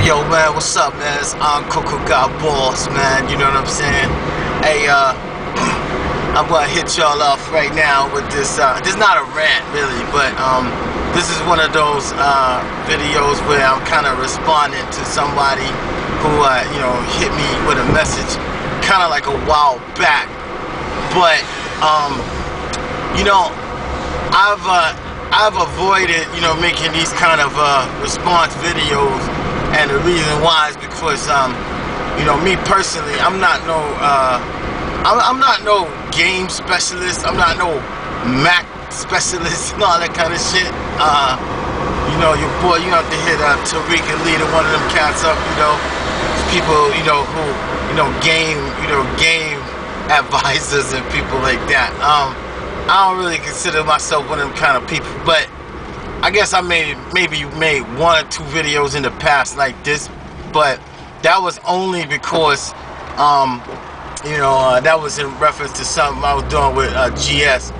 Yo man, what's up man? It's Coco Got Balls, man, you know what I'm saying? Hey, I'm gonna hit y'all off right now with this, this is not a rant really, but this is one of those videos where I'm kind of responding to somebody who, you know, hit me with a message kind of like a while back, but, you know, I've avoided, you know, making these kind of response videos, and the reason why is because, you know, me personally, I'm not no game specialist. I'm not no Mac specialist and all that kind of shit. You know, your boy, you have to hit Tariq and leader one of them cats up. You know, people, you know, who, you know, game advisors and people like that. I don't really consider myself one of them kind of people, but I guess I maybe made one or two videos in the past like this, but that was only because, you know, that was in reference to something I was doing with GS,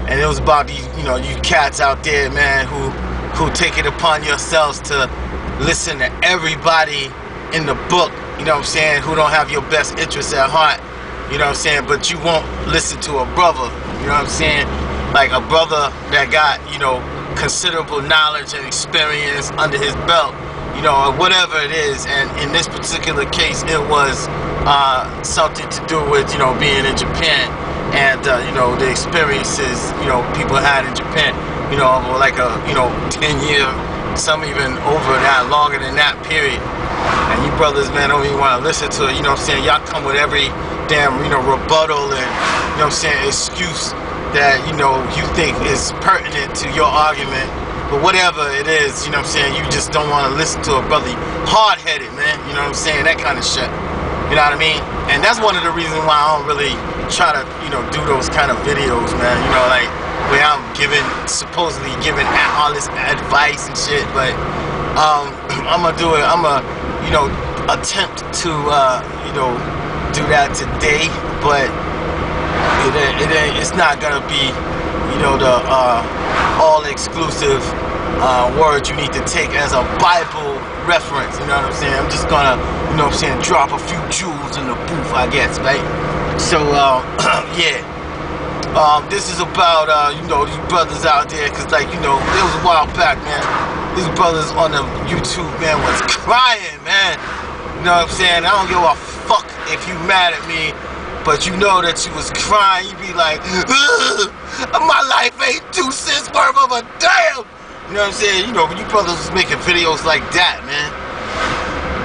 and it was about these, you know, you cats out there, man, who take it upon yourselves to listen to everybody in the book, you know what I'm saying, who don't have your best interests at heart, you know what I'm saying, but you won't listen to a brother, you know what I'm saying, like a brother that got, you know, considerable knowledge and experience under his belt, you know, or whatever it is. And in this particular case, it was something to do with, you know, being in Japan and, you know, the experiences, you know, people had in Japan, you know, over like a, you know, 10-year, some even over that, longer than that period. And you brothers, man, don't even want to listen to it, you know what I'm saying? Y'all come with every damn, you know, rebuttal and, you know what I'm saying, excuse that, you know, you think is pertinent to your argument, but whatever it is, you know what I'm saying, you just don't want to listen to a brother. Hard-headed, man, you know what I'm saying, that kind of shit, you know what I mean? And that's one of the reasons why I don't really try to, you know, do those kind of videos, man, you know, like, where I'm supposedly giving all this advice and shit, but, I'm gonna do it, I'm gonna, you know, attempt to, you know, do that today, but it's not gonna be, you know, the all-exclusive words you need to take as a Bible reference, you know what I'm saying? I'm just gonna, you know what I'm saying, drop a few jewels in the booth, I guess, right? So, yeah. This is about, you know, these brothers out there, because, like, you know, it was a while back, man. These brothers on the YouTube, man, was crying, man. You know what I'm saying? I don't give a fuck if you mad at me, but you know that you was crying. You be like, my life ain't 2 cents worth of a damn. You know what I'm saying? You know, when you brothers was making videos like that, man,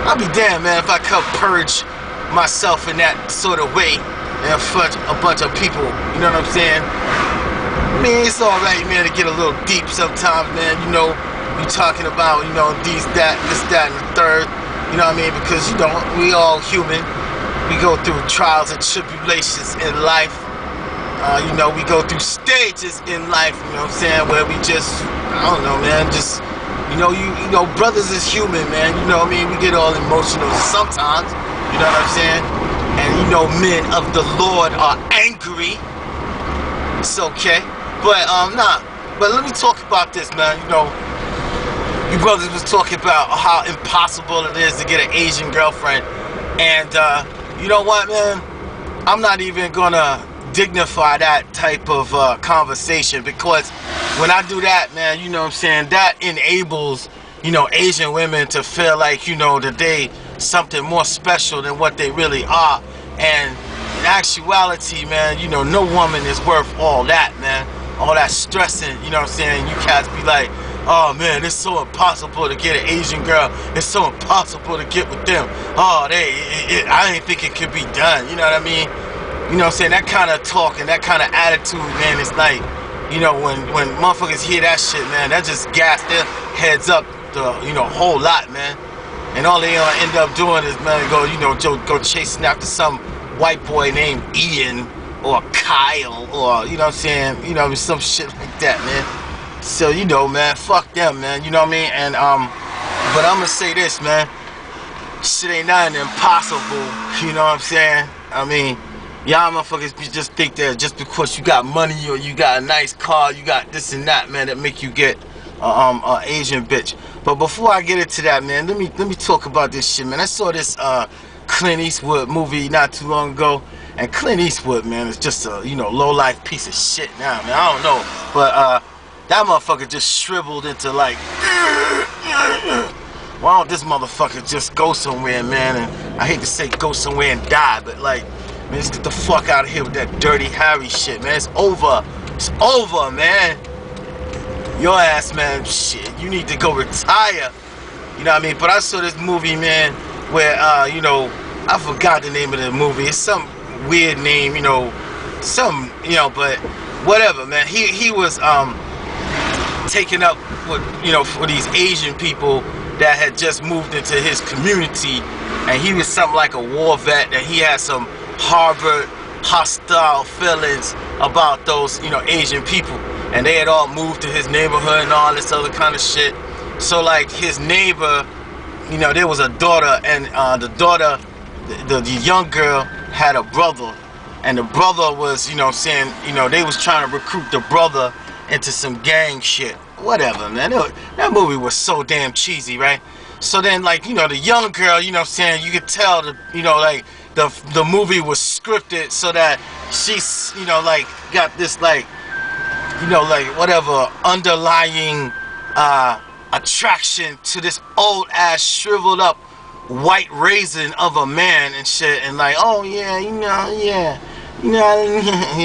I'll be damned, man, if I could purge myself in that sort of way in front of a bunch of people. You know what I'm saying? I mean, it's alright, man, to get a little deep sometimes, man. You know, you talking about, you know, this, that, and the third. You know what I mean? Because, you know, we all human. We go through trials and tribulations in life. You know, we go through stages in life, you know what I'm saying, where we just, I don't know, man, just, you know, brothers is human, man, you know what I mean? We get all emotional sometimes, you know what I'm saying? And, you know, men of the Lord are angry. It's okay. But, nah, but let me talk about this, man, you know. You brothers was talking about how impossible it is to get an Asian girlfriend. And, you know what, man? I'm not even gonna dignify that type of conversation, because when I do that, man, you know what I'm saying, that enables, you know, Asian women to feel like, you know, that they something more special than what they really are. And in actuality, man, you know, no woman is worth all that, man. All that stressing, you know what I'm saying? You cats be like, oh man, it's so impossible to get an Asian girl. It's so impossible to get with them. Oh, I didn't think it could be done. You know what I mean? You know what I'm saying? That kind of talk and that kind of attitude, man, it's like, you know, when motherfuckers hear that shit, man, that just gas their heads up the, you know, whole lot, man. And all they end up doing is, man, go, you know, go chasing after some white boy named Ian or Kyle or, you know what I'm saying, you know, some shit like that, man. So, you know, man, fuck them, man, you know what I mean? And, but I'm gonna say this, man, shit ain't nothing impossible, you know what I'm saying? I mean, y'all motherfuckers just think that just because you got money or you got a nice car, you got this and that, man, that make you get Asian bitch. But before I get into that, man, let me talk about this shit, man. I saw this Clint Eastwood movie not too long ago, and Clint Eastwood, man, is just a low life piece of shit now, man. I don't know, but that motherfucker just shriveled into like, why don't this motherfucker just go somewhere, man? And I hate to say go somewhere and die, but like, man, let's get the fuck out of here with that Dirty Harry shit, man. It's over. It's over, man. Your ass, man, shit, you need to go retire. You know what I mean? But I saw this movie, man, where, I forgot the name of the movie. It's some weird name, but whatever, man. He was taken up with, for these Asian people that had just moved into his community, and he was something like a war vet, and he had some harbored hostile feelings about those, Asian people. And they had all moved to his neighborhood and all this other kind of shit. So like his neighbor, there was a daughter, and the daughter, the young girl had a brother, and the brother was, they was trying to recruit the brother into some gang shit. Whatever, man. That movie was so damn cheesy, right? So then, like, the young girl, you could tell, the movie was scripted so that she's, got this, whatever underlying attraction to this old ass shriveled up white raisin of a man and shit, and like, oh yeah, you know what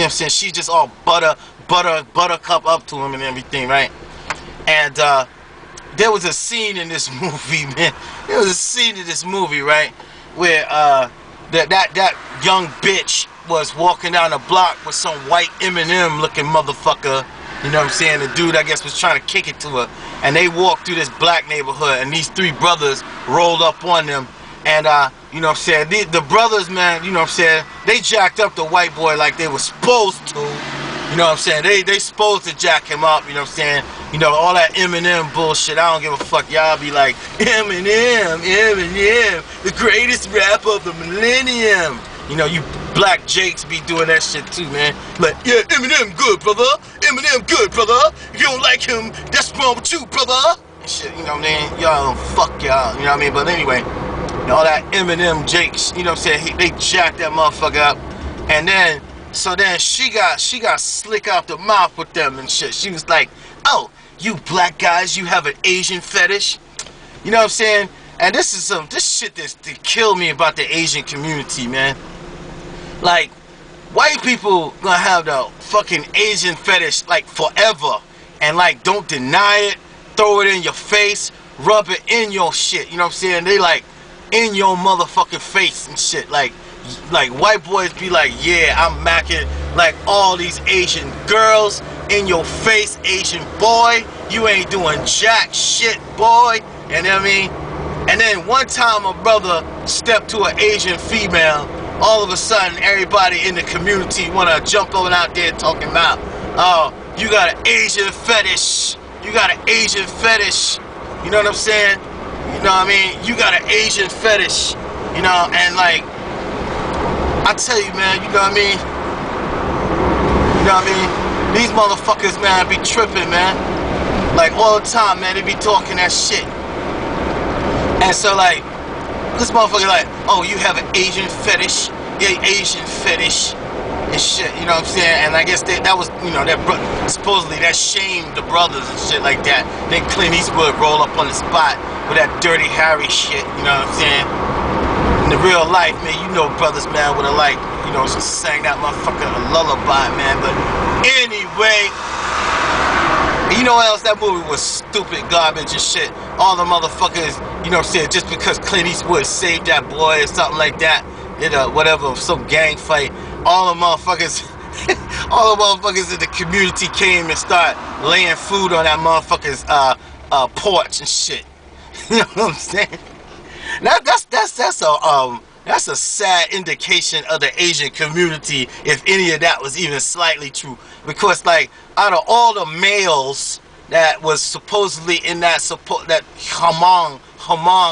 I'm saying? She's just all buttercup up to him and everything, right? And there was a scene in this movie, man. There was a scene in this movie, right, where that young bitch was walking down the block with some white emInEM looking motherfucker. You know what I'm saying? The dude, I guess, was trying to kick it to her. And they walked through this black neighborhood, and these three brothers rolled up on them. And, you know what I'm saying? The brothers, man, you know what I'm saying? They jacked up the white boy like they were supposed to. You know what I'm saying? They supposed to jack him up, you know what I'm saying? All that emInEM bullshit. I don't give a fuck. Y'all be like, emInEM, the greatest rapper of the millennium. You black jakes be doing that shit too, man. Like, yeah, emInEM good, brother. emInEM good, brother. If you don't like him, that's wrong with you, brother. And shit, you know what I mean? Y'all, fuck y'all, you know what I mean? But anyway, all that emInEM jakes, you know what I'm saying? They jacked that motherfucker up. And then, so then she got slick out the mouth with them and shit. She was like, oh, you black guys, you have an Asian fetish? You know what I'm saying? And this shit that killed me about the Asian community, man. Like, white people gonna have the fucking Asian fetish like forever, and like don't deny it, throw it in your face, rub it in your shit. You know what I'm saying? They like in your motherfucking face and shit. Like white boys be like, yeah, I'm macking like all these Asian girls in your face, Asian boy. You ain't doing jack shit, boy. You know what I mean? And then one time a brother stepped to an Asian female. All of a sudden, everybody in the community wanna jump on out there talking about, oh, you got an Asian fetish. You got an Asian fetish. You know what I'm saying? You know what I mean? You got an Asian fetish. And like, I tell you, man, you know what I mean? You know what I mean? These motherfuckers, man, be tripping, man. Like, all the time, man, they be talking that shit. And so, like, this motherfucker like, oh, you have an Asian fetish, yeah, Asian fetish and shit, you know what I'm saying? And I guess that was, supposedly that shamed the brothers and shit like that. Then Clint Eastwood roll up on the spot with that Dirty Harry shit, you know what I'm saying? In the real life, man, brothers, man, would have like, sang that motherfucker a lullaby, man. But anyway, you know what else? That movie was stupid garbage and shit. All the motherfuckers, you know what I'm saying, just because Clint Eastwood saved that boy or something like that, whatever, some gang fight, all the motherfuckers in the community came and started laying food on that motherfucker's porch and shit. You know what I'm saying? That's a sad indication of the Asian community, if any of that was even slightly true. Because like, out of all the males that was supposedly in that Hmong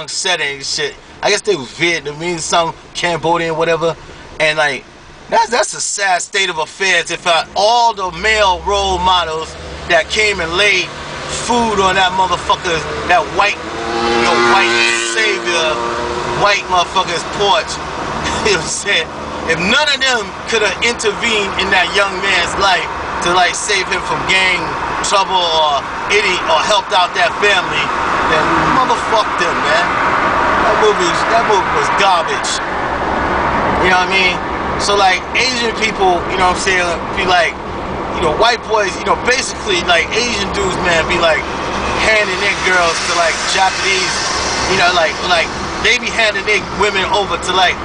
setting and shit, I guess they was Vietnamese, some Cambodian, whatever, and like, that's a sad state of affairs if all the male role models that came and laid food on that motherfucker, that white, white savior, white motherfucker's porch. You know what I'm saying? If none of them could have intervened in that young man's life to like save him from gang trouble or helped out that family, then motherfuck them, man. That movie was garbage. You know what I mean? So like Asian people, you know what I'm saying, be like, white boys, basically like Asian dudes, man, be like handing their girls to like Japanese, like they be handing their women over to like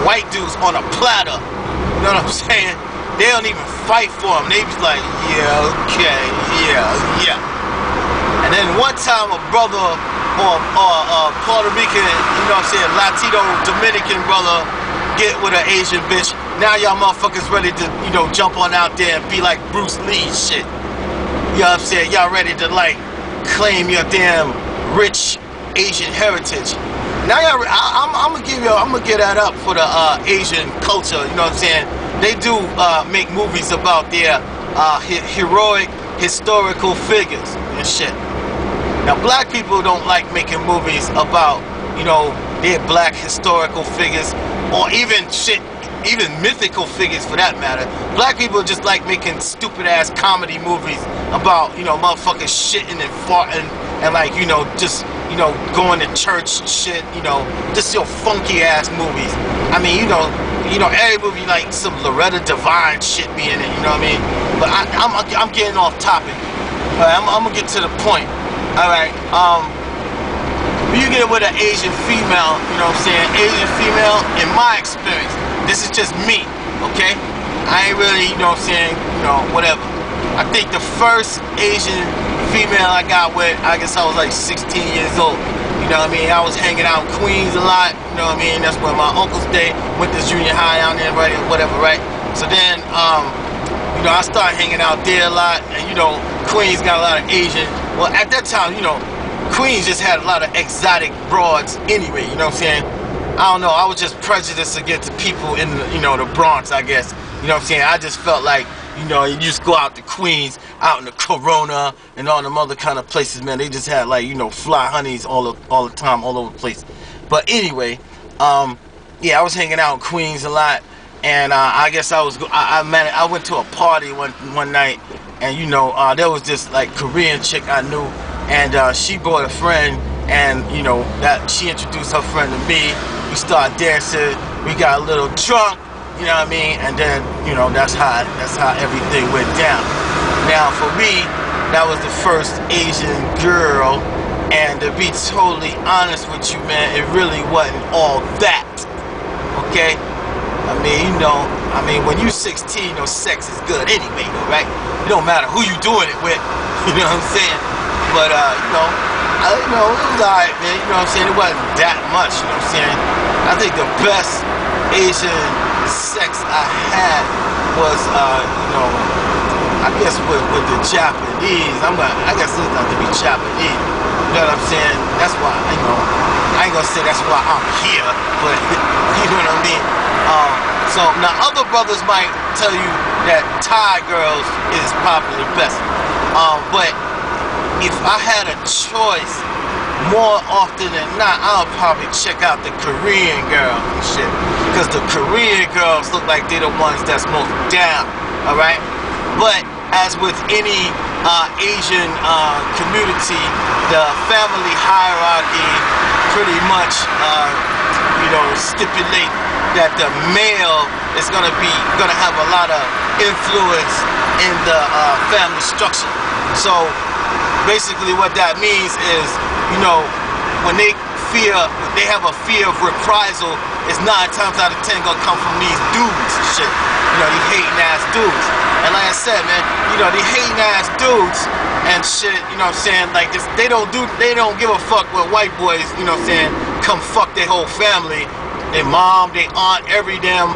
white dudes on a platter. You know what I'm saying? They don't even fight for them. They be like, yeah, okay, yeah. And then one time a brother or Puerto Rican, you know what I'm saying, Latino, Dominican brother get with an Asian bitch. Now y'all motherfuckers ready to, jump on out there and be like Bruce Lee shit. You know what I'm saying? Y'all ready to like claim your damn rich Asian heritage. Now y'all, I'm gonna get that up for the Asian culture. You know what I'm saying? They do make movies about their heroic historical figures and shit. Now black people don't like making movies about, their black historical figures or even mythical figures for that matter. Black people just like making stupid ass comedy movies about, motherfuckers shitting and farting and like, just, going to church and shit, just your funky ass movies. I mean, every movie like some Loretta Devine shit be in it, you know what I mean? But I'm getting off topic. All right, I'm gonna get to the point. All right, when you get with an Asian female, you know what I'm saying? Asian female, in my experience, this is just me, okay? I ain't really, you know what I'm saying, whatever. I think the first Asian female I got with, I guess I was like 16 years old. You know what I mean? I was hanging out in Queens a lot, you know what I mean? That's where my uncles stayed, went to junior high down there, right, whatever, right? So then, I started hanging out there a lot, and Queens got a lot of Asian. Well, at that time, Queens just had a lot of exotic broads anyway, you know what I'm saying? I don't know, I was just prejudiced against the people in the, the Bronx, I guess. You know what I'm saying? I just felt like, you just go out to Queens, out in the Corona, and all them other kind of places, man. They just had like, fly honeys all the time, all over the place. But anyway, yeah, I was hanging out in Queens a lot, and I guess I went to a party one night, and there was this like Korean chick I knew, and she brought a friend, and that she introduced her friend to me. We started dancing, we got a little drunk. You know what I mean? And then, that's how everything went down. Now, for me, that was the first Asian girl, and to be totally honest with you, man, it really wasn't all that. Okay? I mean, when you're 16, sex is good anyway, right? It don't matter who you doing it with. You know what I'm saying? But, it was alright, man. You know what I'm saying? It wasn't that much, you know what I'm saying? I think the best Asian sex I had was, I guess with the Japanese. I guess it's not to be Japanese. You know what I'm saying? That's why, I ain't gonna say that's why I'm here, but you know what I mean? So now other brothers might tell you that Thai girls is probably the best. But if I had a choice, more often than not, I'll probably check out the Korean girls and shit. Because the Korean girls look like they're the ones that's most down, alright? But as with any Asian community, the family hierarchy pretty much, stipulate that the male is gonna have a lot of influence in the family structure. So basically what that means is, when they have a fear of reprisal, it's 9 times out of 10 gonna come from these dudes and shit. These hating ass dudes. And like I said, man, these hating ass dudes and shit, you know what I'm saying? Like this, they don't give a fuck what white boys, you know what I'm saying, come fuck their whole family. Their mom, their aunt, every damn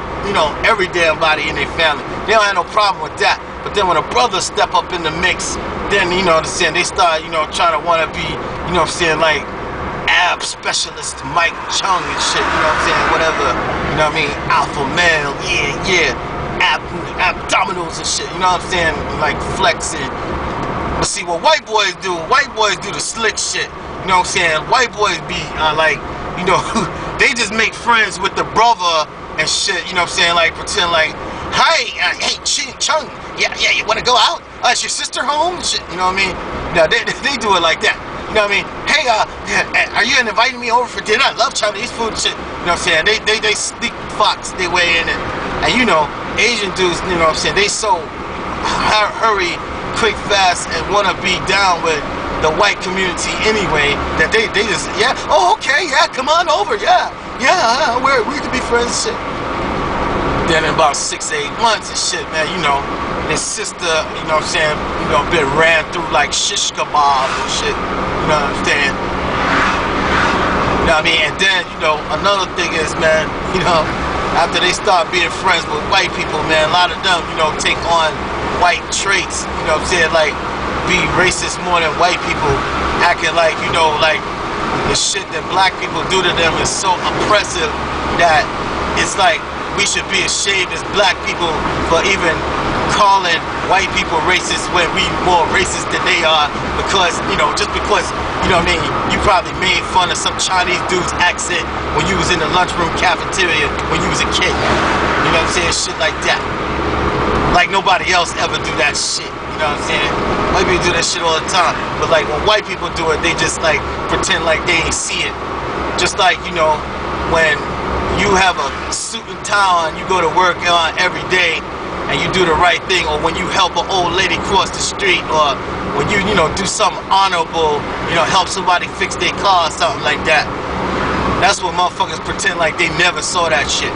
body in their family. They don't have no problem with that. But then when a brother step up in the mix, then, you know what I'm saying, they start, trying to want to be, you know what I'm saying, like, ab specialist Mike Chung and shit, you know what I'm saying, whatever, you know what I mean, alpha male, yeah, abdominals and shit, you know what I'm saying, like flexing, But see what white boys do the slick shit. You know what I'm saying? White boys be like, you know, they just make friends with the brother and shit. You know what I'm saying? Like pretend like, hey, Chung, yeah, you wanna go out? Is your sister home? Shit, you know what I mean? No, they do it like that. You know what I mean? Hey, are you inviting me over for dinner? I love Chinese food, shit. You know what I'm saying? They sneak fox their way in it. And you know, Asian dudes, you know what I'm saying? They so hurry, quick, fast, and wanna be down with the white community anyway that they just, yeah, oh, okay, yeah, come on over, yeah, we could be friends, shit. Then in about 6 to 8 months and shit, man, you know, his sister, you know what I'm saying, you know, been ran through like shish kebab and shit, you know what I'm saying? You know what I mean? And then, you know, another thing is, man, you know, after they start being friends with white people, man, a lot of them, you know, take on white traits, you know what I'm saying, like, be racist more than white people, acting like, you know, like the shit that black people do to them is so oppressive that it's like we should be ashamed as black people for even calling white people racist when we more racist than they are, because, you know, just because, you know what I mean, you probably made fun of some Chinese dude's accent when you was in the lunchroom cafeteria when you was a kid. You know what I'm saying? Shit like that. Like nobody else ever do that shit. You know what I'm saying? White people do that shit all the time. But like when white people do it, they just like pretend like they ain't see it. Just like, you know, when you have a suit and tie on, you go to work on every day and you do the right thing, or when you help an old lady cross the street, or when you know, do something honorable, you know, help somebody fix their car or something like that. That's what motherfuckers pretend like they never saw that shit.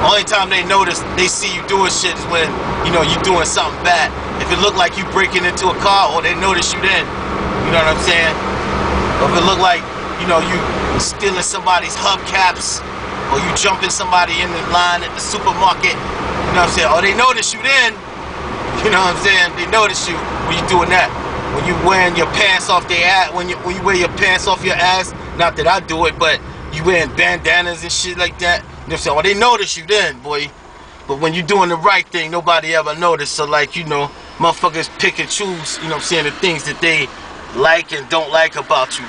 Only time they notice, they see you doing shit is when, you know, you doing something bad. If it look like you breaking into a car, or they notice you then. You know what I'm saying? Or if it look like, you know, you stealing somebody's hubcaps, or you jumping somebody in the line at the supermarket. You know what I'm saying? Or they notice you then. You know what I'm saying? They notice you when you doing that. When you wearing your pants off their ass, when you wear your pants off your ass. Not that I do it, but you wearing bandanas and shit like that. You know what I'm saying? Well, they notice you then, boy. But when you doing the right thing, nobody ever noticed. So like, you know, motherfuckers pick and choose, you know what I'm saying, the things that they like and don't like about you.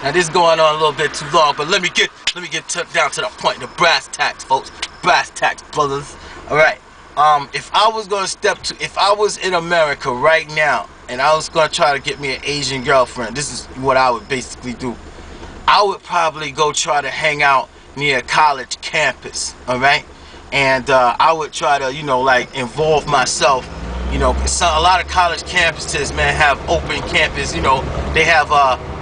Now this is going on a little bit too long, but let me get down to the point, the brass tacks, folks. Brass tacks, brothers. Alright. If I was in America right now and I was gonna try to get me an Asian girlfriend, this is what I would basically do. I would probably go try to hang out near a college campus, alright? And I would try to, you know, like involve myself, you know, a lot of college campuses, man, have open campus, you know, they have,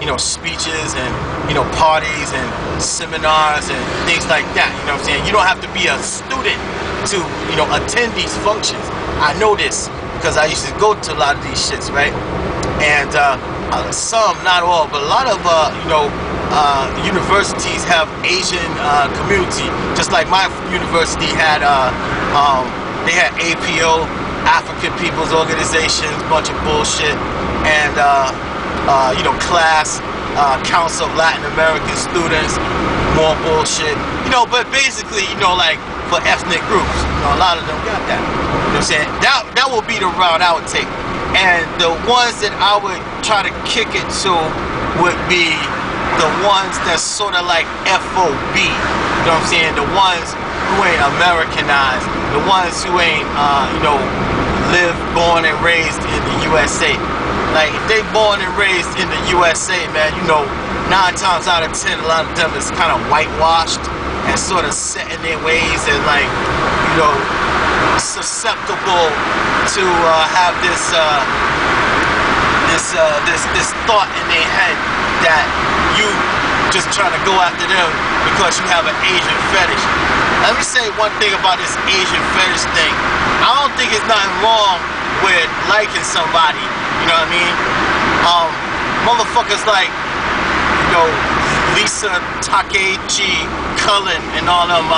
you know, speeches and, you know, parties and seminars and things like that, you know what I'm saying? You don't have to be a student to, you know, attend these functions. I know this because I used to go to a lot of these shits, right? And some, not all, but a lot of, you know, universities have Asian community, just like my university had, they had APO, African People's Organizations, bunch of bullshit, and you know, class, Council of Latin American Students, more bullshit, you know, but basically, you know, like for ethnic groups, you know, a lot of them got that, you know what I'm saying? That would be the route I would take, and the ones that I would try to kick it to would be the ones that's sort of like FOB, you know what I'm saying? The ones who ain't Americanized, the ones who ain't, you know, born and raised in the USA. Like, if they born and raised in the USA, man, you know, 9 times out of 10, a lot of them is kind of whitewashed and sort of set in their ways and, like, you know, susceptible to have this thought in their head that you just trying to go after them because you have an Asian fetish. Let me say one thing about this Asian fetish thing. I don't think it's nothing wrong with liking somebody, you know what I mean? Motherfuckers like, you know, Lisa Takeuchi-Cullen and all them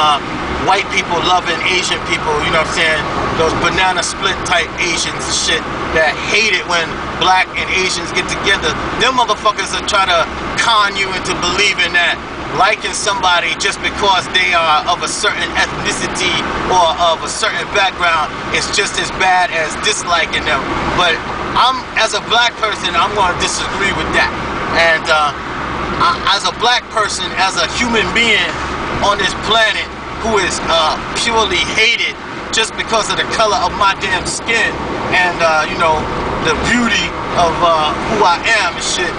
white people loving Asian people, you know what I'm saying? Those banana split type Asians and shit that hate it when black and Asians get together. Them motherfuckers are trying to con you into believing that liking somebody just because they are of a certain ethnicity or of a certain background is just as bad as disliking them. But as a black person, I'm going to disagree with that. And as a black person, as a human being on this planet who is purely hated just because of the color of my damn skin and you know, the beauty of who I am and shit,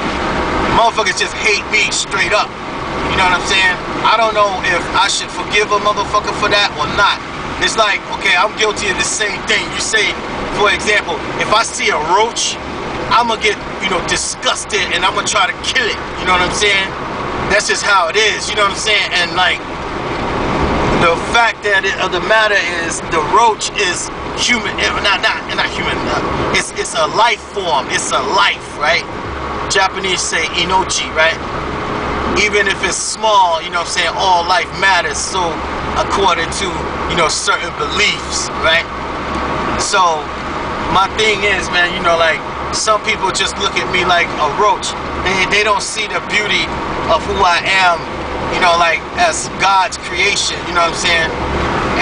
motherfuckers just hate me straight up. You know what I'm saying? I don't know if I should forgive a motherfucker for that or not. It's like, okay, I'm guilty of the same thing. You say, for example, if I see a roach, I'm gonna get, you know, disgusted and I'm gonna try to kill it. You know what I'm saying? That's just how it is. You know what I'm saying? And like, the fact of the matter is, the roach is human, not human. It's a life form. It's a life, right? Japanese say inochi, right? Even if it's small, you know what I'm saying, all life matters, so according to, you know, certain beliefs, right? So my thing is, man, you know, like, some people just look at me like a roach. They don't see the beauty of who I am, you know, like, as God's creation, you know what I'm saying?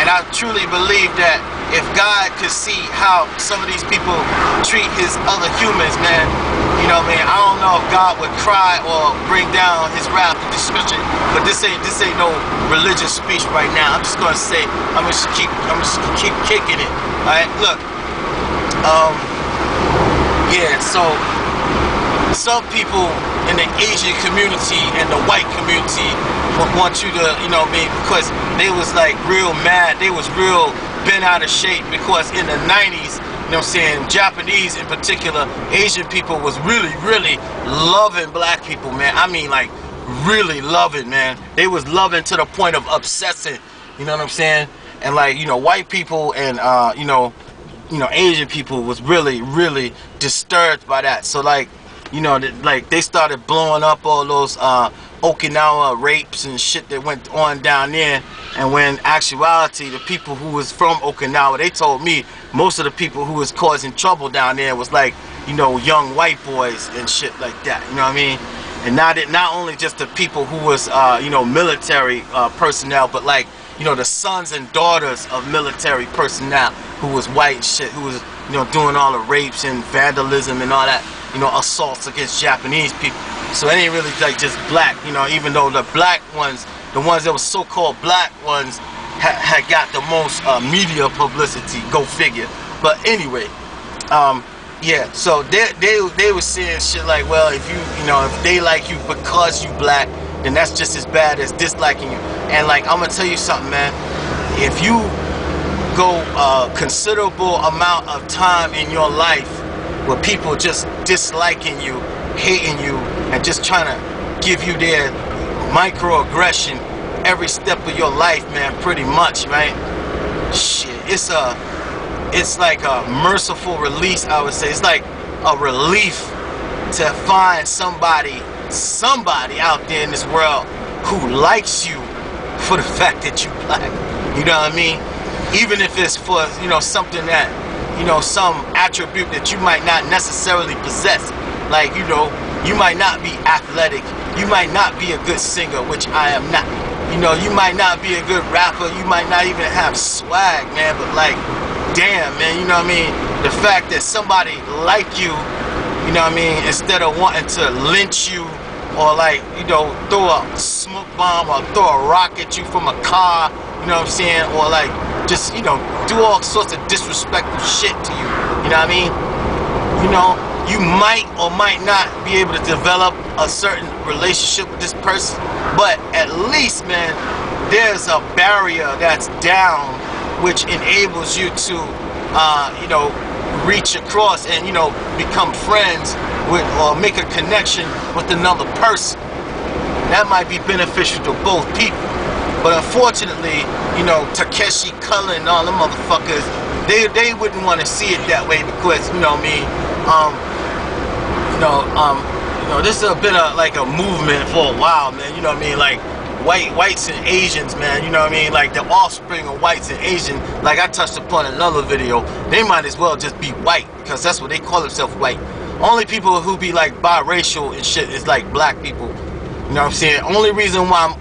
And I truly believe that if God could see how some of these people treat his other humans, man, you know what I mean? I don't know if God would cry or bring down his wrath and destruction, but this ain't no religious speech right now. I'm just gonna say, I'm just keep kicking it. Alright, look. Yeah, so some people in the Asian community and the white community want you to, you know what I mean, because they was like real mad, they was real bent out of shape, because in the 90s, you know what I'm saying, Japanese in particular, Asian people was really, really loving black people, man. I mean, like, really loving, man. They was loving to the point of obsessing, you know what I'm saying? And like, you know, white people and, you know, Asian people was really, really disturbed by that. So like, you know, like, they started blowing up all those Okinawa rapes and shit that went on down there. And when actuality, the people who was from Okinawa, they told me most of the people who was causing trouble down there was like, you know, young white boys and shit like that, you know what I mean? And not only just the people who was, you know, military personnel, but like, you know, the sons and daughters of military personnel who was white and shit, who was, you know, doing all the rapes and vandalism and all that, you know, assaults against Japanese people. So it ain't really like just black, you know, even though the black ones, the ones that were so-called black ones had got the most media publicity, go figure. But anyway, yeah, so they were saying shit like, well, if you know, if they like you because you black, then that's just as bad as disliking you. And like, I'm gonna tell you something, man. If you go a considerable amount of time in your life with people just disliking you, hating you, and just trying to give you their microaggression every step of your life, man, pretty much, right? Shit, it's like a merciful release, I would say. It's like a relief to find somebody out there in this world who likes you for the fact that you black. You know what I mean? Even if it's for, you know, something that, you know, some attribute that you might not necessarily possess. Like, you know, you might not be athletic, you might not be a good singer, which I am not. You know, you might not be a good rapper, you might not even have swag, man, but like, damn, man, you know what I mean? The fact that somebody like you, you know what I mean, instead of wanting to lynch you or like, you know, throw a smoke bomb or throw a rock at you from a car, you know what I'm saying, or like, just, you know, do all sorts of disrespectful shit to you, you know what I mean? You know, you might or might not be able to develop a certain relationship with this person, but at least, man, there's a barrier that's down which enables you to, you know, reach across and, you know, become friends with or make a connection with another person. That might be beneficial to both people. But unfortunately, you know, Takeuchi-Cullen and all the motherfuckers, they wouldn't want to see it that way because, you know what I mean, you know, this has been like a movement for a while, man, you know what I mean, like whites and Asians, man, you know what I mean, like the offspring of whites and Asians, like I touched upon in another video, they might as well just be white, because that's what they call themselves, white. Only people who be like biracial and shit is like black people, you know what I'm saying? Only reason why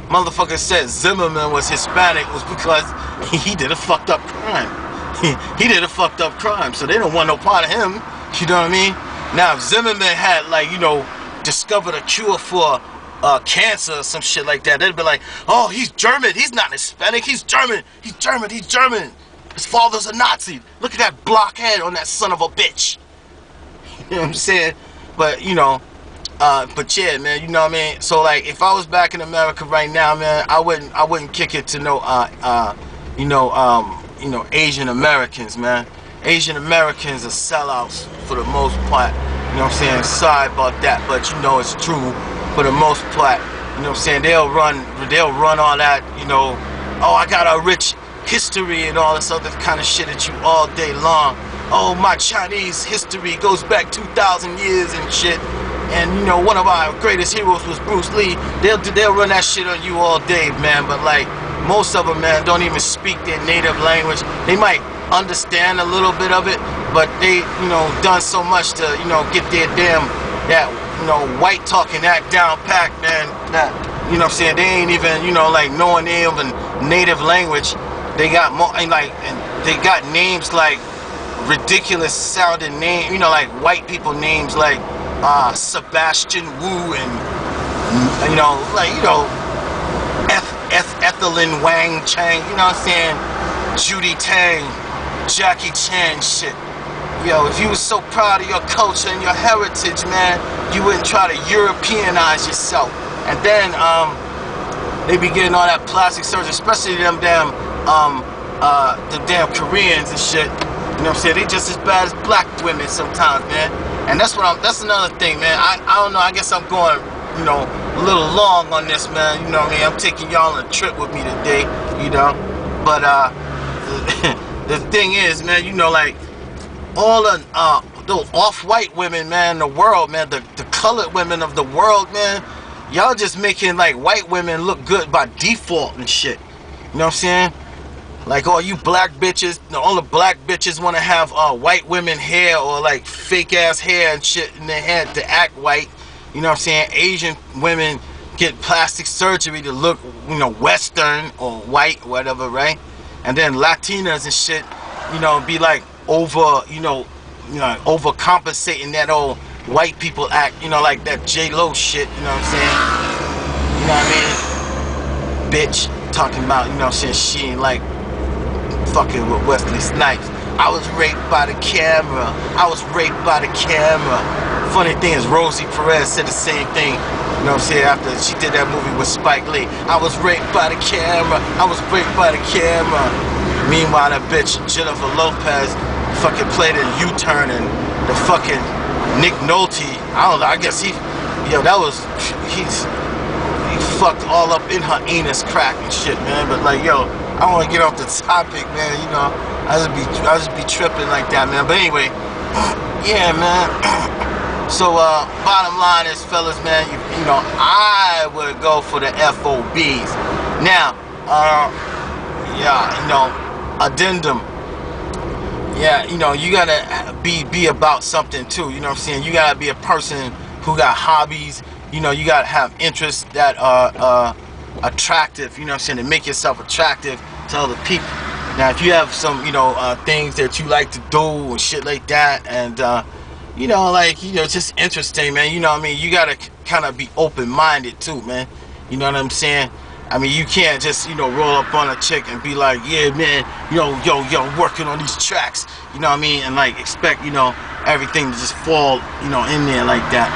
motherfucker said Zimmerman was Hispanic was because he did a fucked up crime. He did a fucked up crime, so they don't want no part of him. You know what I mean? Now, if Zimmerman had, like, you know, discovered a cure for cancer or some shit like that, they'd be like, oh, he's German. He's not Hispanic. He's German. He's German. He's German. His father's a Nazi. Look at that blockhead on that son of a bitch. You know what I'm saying? But, you know, but yeah, man, you know what I mean? So, like, if I was back in America right now, man, I wouldn't kick it to no, you know, Asian Americans, man. Asian Americans are sellouts for the most part. You know what I'm saying? Sorry about that, but you know it's true for the most part. You know what I'm saying? They'll run all that, you know, oh, I got a rich history and all this other kind of shit at you all day long. Oh, my Chinese history goes back 2,000 years and shit. And you know, one of our greatest heroes was Bruce Lee. They'll run that shit on you all day, man. But like most of them, man, don't even speak their native language. They might understand a little bit of it, but they, you know, done so much to, you know, get their damn that, you know, white talking act down packed, man. That, you know what I'm saying? They ain't even, you know, like knowing their even native language. They got more, and like, and they got names like ridiculous sounding names, you know, like white people names like Sebastian Wu and, you know, like, you know, Ethelyn Wang Chang, you know what I'm saying? Judy Tang, Jackie Chan shit. Yo, if you was so proud of your culture and your heritage, man, you wouldn't try to Europeanize yourself. And then they be getting all that plastic surgery, especially them damn the damn Koreans and shit. You know what I'm saying? They just as bad as black women sometimes, man. And that's that's another thing, man. I don't know, I guess I'm going, you know, a little long on this, man. You know what I mean? I'm taking y'all on a trip with me today, you know. But the thing is, man, you know, like all of those off-white women, man, in the world, man, the colored women of the world, man, y'all just making like white women look good by default and shit. You know what I'm saying? Like all you black bitches, all the black bitches want to have white women hair or like fake ass hair and shit in their head to act white. You know what I'm saying? Asian women get plastic surgery to look, you know, Western or white, whatever, right? And then Latinas and shit, you know, be like overcompensating that old white people act, you know, like that J-Lo shit, you know what I'm saying? You know what I mean? Bitch talking about, you know what I'm saying, she ain't like fucking with Wesley Snipes. I was raped by the camera. I was raped by the camera. Funny thing is, Rosie Perez said the same thing, you know what I'm saying, after she did that movie with Spike Lee. I was raped by the camera. I was raped by the camera. Meanwhile, that bitch Jennifer Lopez fucking played a U-turn, and the fucking Nick Nolte, I don't know, I guess he fucked all up in her anus crack and shit, man. But like, yo, I don't want to get off the topic, man. You know, I just be tripping like that, man. But anyway, yeah, man. So, bottom line is, fellas, man, you know, I would go for the FOBs. Now, yeah, you know, addendum. Yeah, you know, you gotta be about something too. You know what I'm saying? You gotta be a person who got hobbies. You know, you gotta have interests that are attractive. You know what I'm saying? To make yourself attractive to other people. Now, if you have some, you know, things that you like to do and shit like that, and you know, like, you know, just interesting, man. You know what I mean? You gotta kind of be open-minded too, man. You know what I'm saying? I mean, you can't just, you know, roll up on a chick and be like, yeah, man, yo, working on these tracks, you know what I mean? And like expect, you know, everything to just fall, you know, in there like that.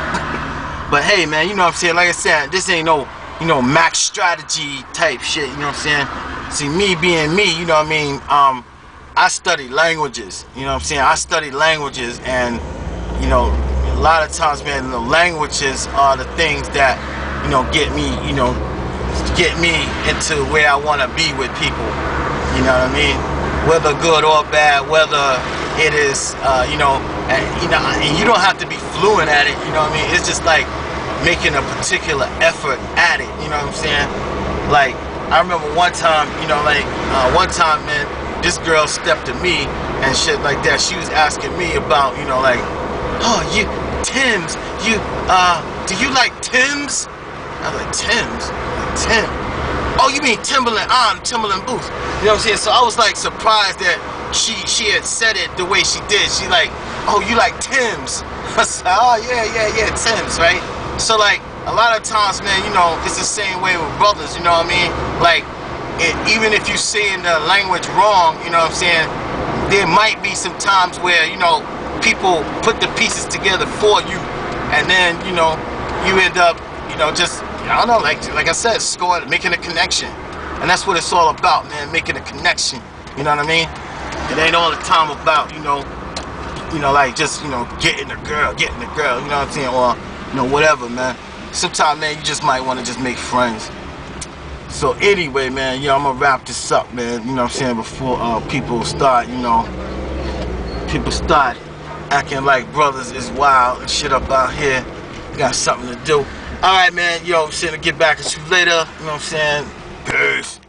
But hey, man, you know what I'm saying? Like I said, this ain't no, you know, max strategy type shit, you know what I'm saying? See, me being me, you know what I mean? I study languages, you know what I'm saying? I study languages, and, you know, a lot of times, man, the languages are the things that, you know, get me into where I want to be with people, you know what I mean? Whether good or bad, whether it is, you know, and you don't have to be fluent at it, you know what I mean? It's just like making a particular effort at it, you know what I'm saying? Like, I remember one time, you know, like, man, this girl stepped to me and shit like that. She was asking me about, you know, like, oh, Tim's, do you like Tim's? I was like, Tim's? Like, Tim? Oh, you mean Timberland boots. You know what I'm saying? So I was like surprised that she had said it the way she did. She like oh, you like Tim's. I said, oh, yeah, Tim's, right? So, like, a lot of times, man, you know, it's the same way with brothers, you know what I mean? Like, even if you saying the language wrong, you know what I'm saying, there might be some times where, you know, people put the pieces together for you, and then, you know, you end up, you know, just, I don't know, like I said, scoring, making a connection. And that's what it's all about, man, making a connection. You know what I mean? It ain't all the time about, you know, like just, you know, getting the girl, you know what I'm saying? Or, you know, whatever, man. Sometimes, man, you just might want to just make friends. So anyway, man, I'm gonna wrap this up, man. You know what I'm saying? Before people start, you know, acting like brothers is wild and shit up out here. Got something to do. All right, man. Yo, I'm saying to get back at you later. You know what I'm saying? Peace.